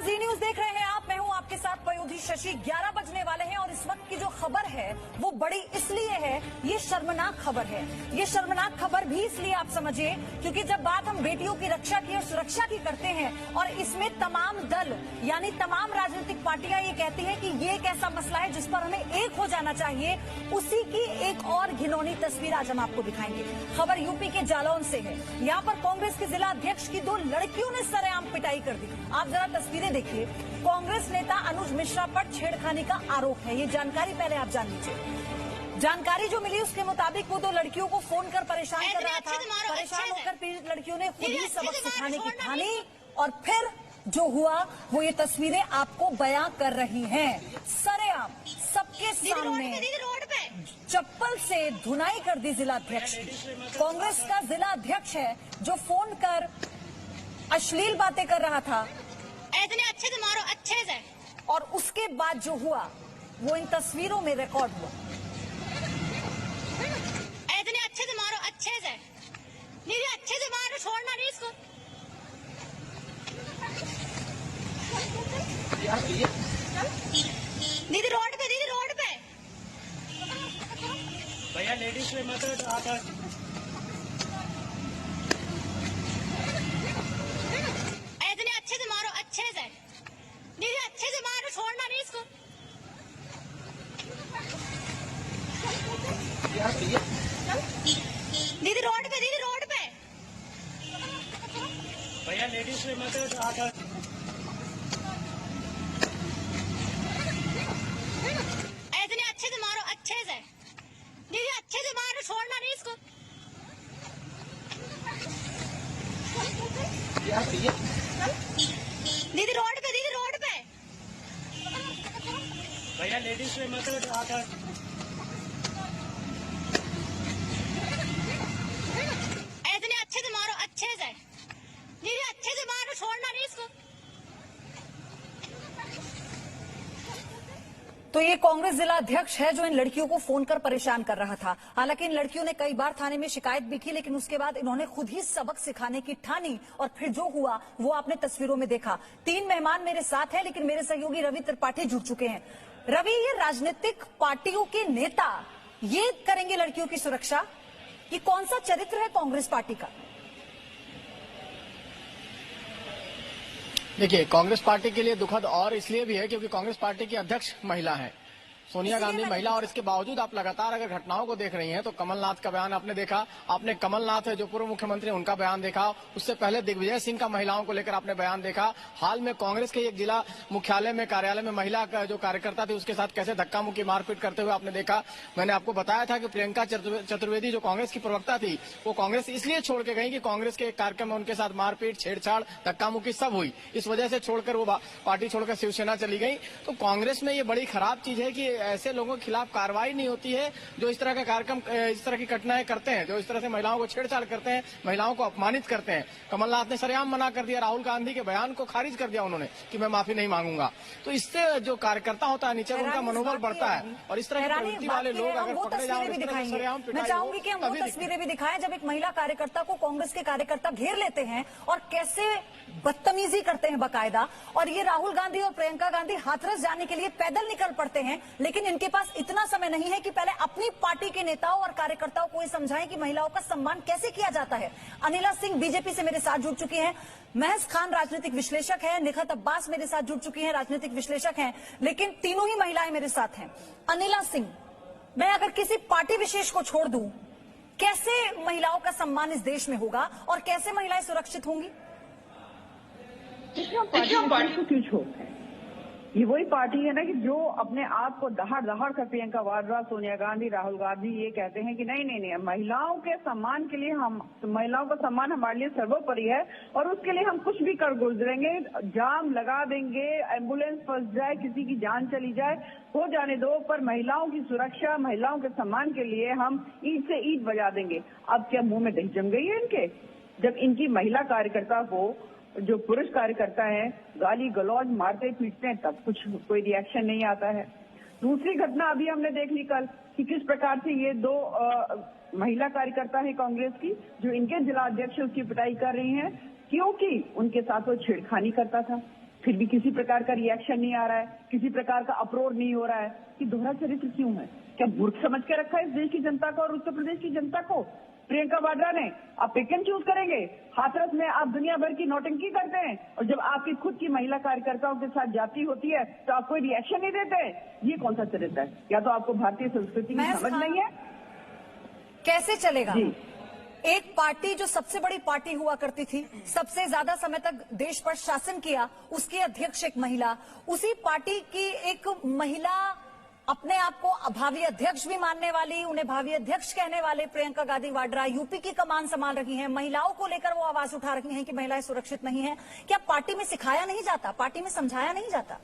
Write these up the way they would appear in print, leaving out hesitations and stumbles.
जी news देख रहे हैं आप। मैं हूं आपके साथ पयोधी शशि। 11 बजने वाले हैं और इस वक्त की जो खबर है वो बड़ी इसलिए है, ये शर्मनाक खबर है। ये शर्मनाक खबर भी इसलिए आप समझिए क्योंकि जब बात हम बेटियों की रक्षा की और सुरक्षा की करते हैं और इसमें तमाम दल यानी तमाम राजनीतिक पार्टियां ये कहती हैं कि ये एक ऐसा मसला है जिस पर हमें एक हो जाना चाहिए, उसी की एक और घिनौनी तस्वीर आज हम आपको दिखाएंगे। खबर यूपी के जालौन से है। यहाँ पर कांग्रेस के जिला अध्यक्ष की 2 लड़कियों ने सरेआम पिटाई कर दी। आप जरा तस्वीरें देखिए। कांग्रेस नेता अनुज मिश्रा पर छेड़खानी का आरोप है। ये जानकारी पहले आप जान लीजिए। जानकारी जो मिली उसके मुताबिक वो 2 लड़कियों को फोन कर परेशान कर रहा था। परेशान होकर पीड़ित लड़कियों ने खुद ही सबक सिखाने की ठानी और फिर जो हुआ वो ये तस्वीरें आपको बयां कर रही हैं। सरेआम सबके सामने चप्पल से धुनाई कर दी जिला अध्यक्ष की। कांग्रेस का जिला अध्यक्ष है जो फोन कर अश्लील बातें कर रहा था। इतने अच्छे से मारो, अच्छे से। और उसके बाद जो हुआ वो इन तस्वीरों में रिकॉर्ड हुआ। इतने अच्छे से मारो, अच्छे से। दीदी अच्छे से मारो, छोड़ना नहीं इसको। दीदी रोड पे, दीदी रोड पे। भैया लेडीज में मत आता। अच्छे से मारो, अच्छे से। दीदी अच्छे से मारो, छोड़ना नहीं इसको। दीदी रोड पे, दीदी रोड पे। भैया लेडीज में मत आता। इतने अच्छे से मारो, अच्छे से। दीदी अच्छे से मारो, छोड़ना नहीं इसको। दीदी रोड पे, दीदी रोड पे। भैया लेडीज में मत आता। इतने अच्छे से मारो, अच्छे से। दीदी अच्छे से मारो, छोड़ना नहीं इसको। तो ये कांग्रेस जिला अध्यक्ष है जो इन लड़कियों को फोन कर परेशान कर रहा था। हालांकि इन लड़कियों ने कई बार थाने में शिकायत भी की, लेकिन उसके बाद इन्होंने खुद ही सबक सिखाने की ठानी और फिर जो हुआ वो आपने तस्वीरों में देखा। 3 मेहमान मेरे साथ हैं, लेकिन मेरे सहयोगी रवि त्रिपाठी जुड़ चुके हैं। रवि, ये राजनीतिक पार्टियों के नेता ये करेंगे लड़कियों की सुरक्षा? ये कौन सा चरित्र है कांग्रेस पार्टी का? देखिए, कांग्रेस पार्टी के लिए दुखद और इसलिए भी है क्योंकि कांग्रेस पार्टी की अध्यक्ष महिला हैं, सोनिया गांधी महिला। और इसके बावजूद आप लगातार अगर घटनाओं को देख रही हैं तो कमलनाथ का बयान आपने देखा, आपने कमलनाथ है जो पूर्व मुख्यमंत्री उनका बयान देखा, उससे पहले दिग्विजय सिंह का महिलाओं को लेकर आपने बयान देखा। हाल में कांग्रेस के एक जिला मुख्यालय में कार्यालय में महिला का जो कार्यकर्ता थी उसके साथ कैसे धक्का मुक्की मारपीट करते हुए आपने देखा। मैंने आपको बताया था कि प्रियंका चतुर्वेदी जो कांग्रेस की प्रवक्ता थी वो कांग्रेस इसलिए छोड़ के गई कि कांग्रेस के एक कार्यक्रम में उनके साथ मारपीट, छेड़छाड़, धक्का मुक्की सब हुई। इस वजह से छोड़कर वो पार्टी छोड़कर शिवसेना चली गई। तो कांग्रेस में ये बड़ी खराब चीज है कि ऐसे लोगों के खिलाफ कार्रवाई नहीं होती है जो इस तरह का कार्यक्रम, इस तरह की घटनाएं करते हैं, जो इस तरह से महिलाओं को छेड़छाड़ करते हैं, महिलाओं को अपमानित करते हैं। कमलनाथ ने सरेआम मना कर दिया, राहुल गांधी के बयान को खारिज कर दिया उन्होंने कि मैं माफी नहीं मांगूंगा। तो इससे जो कार्यकर्ता होता है नीचे उनका मनोबल बढ़ता है और इस तरह की प्रवृत्ति वाले लोग अगर पकड़े जाओ, मैं चाहूंगी कि हम वो तस्वीरें भी दिखाएं जब एक महिला कार्यकर्ता को कांग्रेस के कार्यकर्ता घेर लेते हैं और कैसे बदतमीजी करते हैं बकायदा। और ये राहुल गांधी और प्रियंका गांधी हाथरस जाने के लिए पैदल निकल पड़ते हैं, लेकिन इनके पास इतना समय नहीं है कि पहले अपनी पार्टी के नेताओं और कार्यकर्ताओं को ये समझाएं कि महिलाओं का सम्मान कैसे किया जाता है। अनिला सिंह बीजेपी से मेरे साथ जुड़ चुकी हैं, महज खान राजनीतिक विश्लेषक हैं, निखत अब्बास मेरे साथ जुड़ चुकी हैं, राजनीतिक विश्लेषक हैं, लेकिन तीनों ही महिलाएं मेरे साथ हैं। अनिला सिंह, मैं अगर किसी पार्टी विशेष को छोड़ दूं, कैसे महिलाओं का सम्मान इस देश में होगा और कैसे महिलाएं सुरक्षित होंगी? पार्टी को क्यों छोड़ते हैं? ये वही पार्टी है ना कि जो अपने आप को दहाड़ दहाड़ कर प्रियंका वाड्रा, सोनिया गांधी, राहुल गांधी ये कहते हैं कि नहीं नहीं नहीं, महिलाओं के सम्मान के लिए हम, महिलाओं का सम्मान हमारे लिए सर्वोपरि है और उसके लिए हम कुछ भी कर गुजरेंगे, जाम लगा देंगे, एम्बुलेंस फंस जाए, किसी की जान चली जाए, हो जाने दो, पर महिलाओं की सुरक्षा, महिलाओं के सम्मान के लिए हम ईंट से ईंट बजा देंगे। अब क्या मुंह में दही जम गई है इनके? जब इनकी महिला कार्यकर्ता को जो पुरुष कार्यकर्ता है गाली गलौज मारते पीटते हैं तब कुछ कोई रिएक्शन नहीं आता है। दूसरी घटना अभी हमने देख ली कल कि किस प्रकार से ये 2 महिला कार्यकर्ता है कांग्रेस की जो इनके जिला अध्यक्ष उसकी पिटाई कर रही हैं क्योंकि उनके साथ वो छेड़खानी करता था। फिर भी किसी प्रकार का रिएक्शन नहीं आ रहा है, किसी प्रकार का अप्रोच नहीं हो रहा है। कि दोहरा चरित्र क्यों है? क्या मूर्ख समझ के रखा है इस देश की जनता को और उत्तर प्रदेश की जनता को प्रियंका वाड्रा ने? आप पिक एंड चूज करेंगे। हाथरस में आप दुनिया भर की नौटंकी करते हैं और जब आपकी खुद की महिला कार्यकर्ताओं के साथ जाति होती है तो आप कोई रिएक्शन नहीं देते। ये कौन सा चरित्र है? या तो आपको भारतीय संस्कृति की समझ नहीं है। कैसे चलेगा? जी। एक पार्टी जो सबसे बड़ी पार्टी हुआ करती थी, सबसे ज्यादा समय तक देश पर शासन किया, उसकी अध्यक्ष एक महिला, उसी पार्टी की एक महिला अपने आप को भावी अध्यक्ष भी मानने वाली, उन्हें भावी अध्यक्ष कहने वाले प्रियंका गांधी वाड्रा यूपी की कमान संभाल रही हैं। महिलाओं को लेकर वो आवाज उठा रही हैं कि महिलाएं सुरक्षित नहीं हैं। क्या पार्टी में सिखाया नहीं जाता, पार्टी में समझाया नहीं जाता?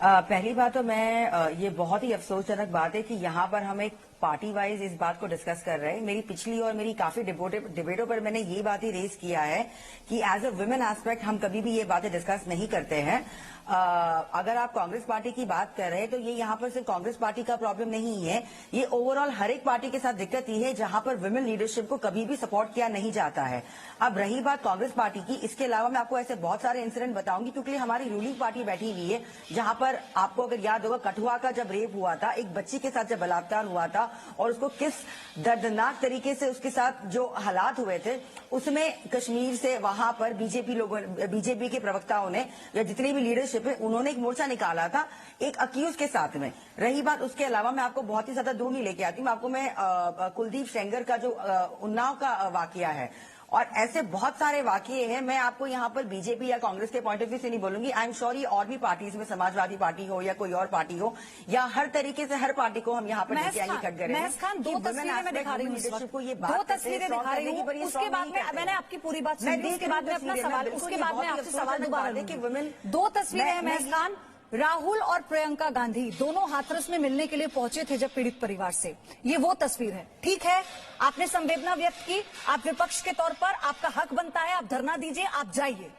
पहली बात तो मैं ये बहुत ही अफसोसजनक बात है कि यहाँ पर हम एक पार्टी वाइज इस बात को डिस्कस कर रहे हैं। मेरी पिछली और मेरी काफी डिबेटों पर मैंने ये बात ही रेज किया है कि एज अ वुमेन एस्पेक्ट हम कभी भी ये बातें डिस्कस नहीं करते हैं। अगर आप कांग्रेस पार्टी की बात कर रहे हैं तो ये यहाँ पर सिर्फ कांग्रेस पार्टी का प्रॉब्लम नहीं है, ये ओवरऑल हर एक पार्टी के साथ दिक्कत ये है जहां पर वुमेन लीडरशिप को कभी भी सपोर्ट किया नहीं जाता है। अब रही बात कांग्रेस पार्टी की, इसके अलावा मैं आपको ऐसे बहुत सारे इंसिडेंट बताऊंगी क्योंकि हमारी रूलिंग पार्टी बैठी हुई है जहां पर आपको अगर याद होगा कठुआ का जब रेप हुआ था, एक बच्ची के साथ जब बलात्कार हुआ था और उसको किस दर्दनाक तरीके से उसके साथ जो हालात हुए थे, उसमें कश्मीर से वहां पर बीजेपी के प्रवक्ताओं ने या जितनी भी लीडरशिप है उन्होंने एक मोर्चा निकाला था एक अक्यूज के साथ में। रही बात उसके अलावा मैं आपको बहुत ही ज्यादा दूर नहीं लेके आती, मैं आपको कुलदीप सेंगर का जो उन्नाव का वाकया है और ऐसे बहुत सारे वाकये हैं। मैं आपको यहाँ पर बीजेपी या कांग्रेस के पॉइंट ऑफ व्यू से नहीं बोलूंगी, आई एम श्योर ये और भी पार्टीज में, समाजवादी पार्टी हो या कोई और पार्टी हो या हर तरीके से हर पार्टी को हम यहाँ पर लेके आएंगे खटगरे में। महज खान, दो तस्वीरें मैं दिखा रही हूँ, दो तस्वीरें दिखा रही हूँ, उसके बाद में मैंने आपकी पूरी बात सुन ली, उसके बाद में अपना सवाल, उसके बाद में आपसे सवाल दोबारा लूंगी। दो तस्वीरें हैं महज खान। राहुल और प्रियंका गांधी दोनों हाथरस में मिलने के लिए पहुंचे थे जब पीड़ित परिवार से। ये वो तस्वीर है। ठीक है, आपने संवेदना व्यक्त की, आप विपक्ष के तौर पर, आपका हक बनता है, आप धरना दीजिए, आप जाइए।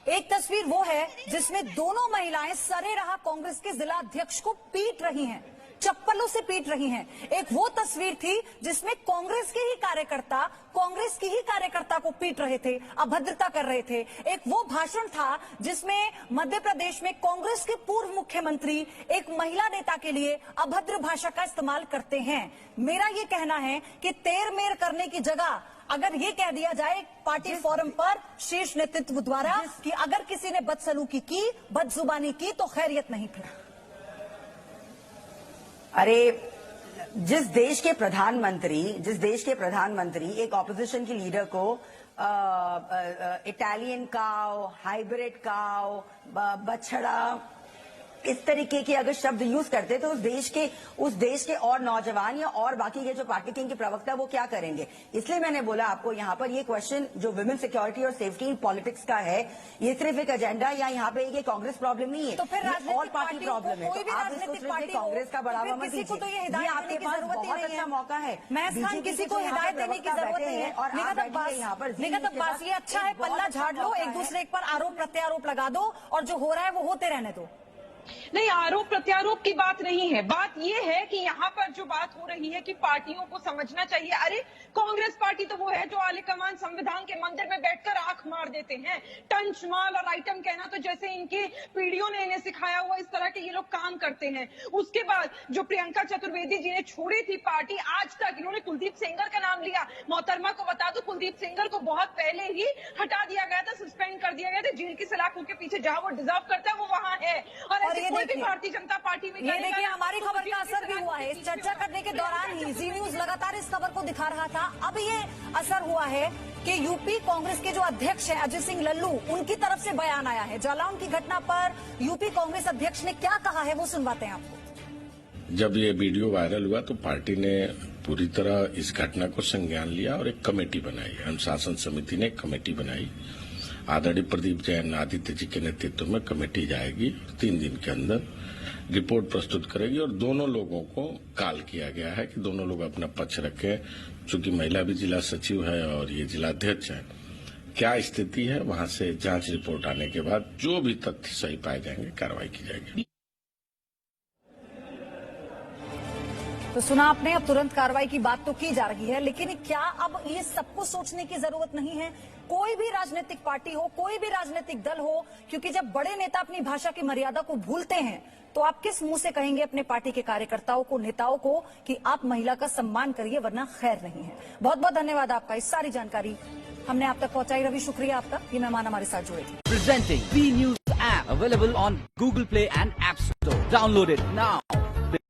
एक तस्वीर वो है जिसमें दोनों महिलाएं सरे रहा कांग्रेस के जिला अध्यक्ष को पीट रही हैं, चप्पलों से पीट रही हैं। एक वो तस्वीर थी जिसमें कांग्रेस के ही कार्यकर्ता कांग्रेस की ही कार्यकर्ता को पीट रहे थे, अभद्रता कर रहे थे। एक वो भाषण था जिसमें मध्य प्रदेश में कांग्रेस के पूर्व मुख्यमंत्री एक महिला नेता के लिए अभद्र भाषा का इस्तेमाल करते हैं। मेरा ये कहना है कि तेर मेर करने की जगह अगर ये कह दिया जाए पार्टी फोरम पर शीर्ष नेतृत्व द्वारा कि अगर किसी ने बदसलूकी की, बदजुबानी की तो खैरियत नहीं फिर। अरे जिस देश के प्रधानमंत्री एक ऑपोजिशन की लीडर को इटालियन काव, हाइब्रिड काव, बछड़ा, इस तरीके के अगर शब्द यूज करते तो उस देश के और नौजवान या और बाकी के जो पार्टी के इनके प्रवक्ता वो क्या करेंगे। इसलिए मैंने बोला आपको यहाँ पर ये क्वेश्चन जो वुमेन सिक्योरिटी और सेफ्टी इन पॉलिटिक्स का है, ये सिर्फ एक एजेंडा या यहाँ पे ये कांग्रेस प्रॉब्लम नहीं है, तो फिर ऑल पार्टी प्रॉब्लम है। तो आप इस सोच रहे कांग्रेस का बढ़ावा मत दीजिए, ये आपके पास बहुत अच्छा मौका है। किसी को हिदायत देने की जरूरत नहीं है और यहाँ पर ये अच्छा है, पल्ला झाड़ लो, एक दूसरे पर आरोप प्रत्यारोप लगा दो और जो हो रहा है वो होते रहने दो। नहीं, आरोप प्रत्यारोप की बात नहीं है। बात यह है कि यहाँ पर जो बात हो रही है कि पार्टियों को समझना चाहिए। अरे कांग्रेस पार्टी तो वो है जो आलिकमान संविधान के मंदिर में बैठकर आंख मार देते हैं। टंच माल और आइटम कहना तो जैसे इनकी पीढ़ियों ने इन्हें सिखाया हुआ, इस तरह के ये लोग काम करते हैं। उसके बाद जो प्रियंका चतुर्वेदी जी ने छोड़ी थी पार्टी, आज तक इन्होंने कुलदीप सेंगर का नाम लिया। मोहतरमा को बता दो, कुलदीप सेंगर को बहुत पहले ही हटा दिया गया था, सस्पेंड कर दिया गया था। जेल की सलाखों के पीछे जहां वो डिजर्व करता है वो वहां है। और ये कोई भी भारतीय जनता पार्टी में ये देखिए हमारी खबर का असर भी हुआ है। इस चर्चा करने के दौरान ही जी न्यूज लगातार इस खबर को दिखा रहा था। अब ये असर हुआ है कि यूपी कांग्रेस के जो अध्यक्ष हैं अजय सिंह लल्लू, उनकी तरफ से बयान आया है। जालौन की घटना पर यूपी कांग्रेस अध्यक्ष ने क्या कहा है वो सुनवाते हैं आपको। जब ये वीडियो वायरल हुआ तो पार्टी ने पूरी तरह इस घटना को संज्ञान लिया और एक कमेटी बनाई। अनुशासन समिति ने एक कमेटी बनाई। आदरणीय प्रदीप जैन आदित्य जी के नेतृत्व में कमेटी जाएगी, 3 दिन के अंदर रिपोर्ट प्रस्तुत करेगी और दोनों लोगों को कॉल किया गया है कि दोनों लोग अपना पक्ष रखें। चूंकि महिला भी जिला सचिव है और ये जिला अध्यक्ष है, क्या स्थिति है वहां से जांच रिपोर्ट आने के बाद जो भी तथ्य सही पाए जाएंगे कार्रवाई की जाएगी। तो सुना आपने, अब तुरंत कार्रवाई की बात तो की जा रही है, लेकिन क्या अब ये सबको सोचने की जरूरत नहीं है? कोई भी राजनीतिक पार्टी हो, कोई भी राजनीतिक दल हो, क्योंकि जब बड़े नेता अपनी भाषा की मर्यादा को भूलते हैं तो आप किस मुंह से कहेंगे अपने पार्टी के कार्यकर्ताओं को, नेताओं को कि आप महिला का सम्मान करिए, वरना खैर नहीं है। बहुत बहुत धन्यवाद आपका, इस सारी जानकारी हमने आप तक पहुंचाई। रवि, शुक्रिया आपका, ये मेहमान हमारे साथ जुड़े थे। Presenting B News app available on Google Play and App Store. Download it now.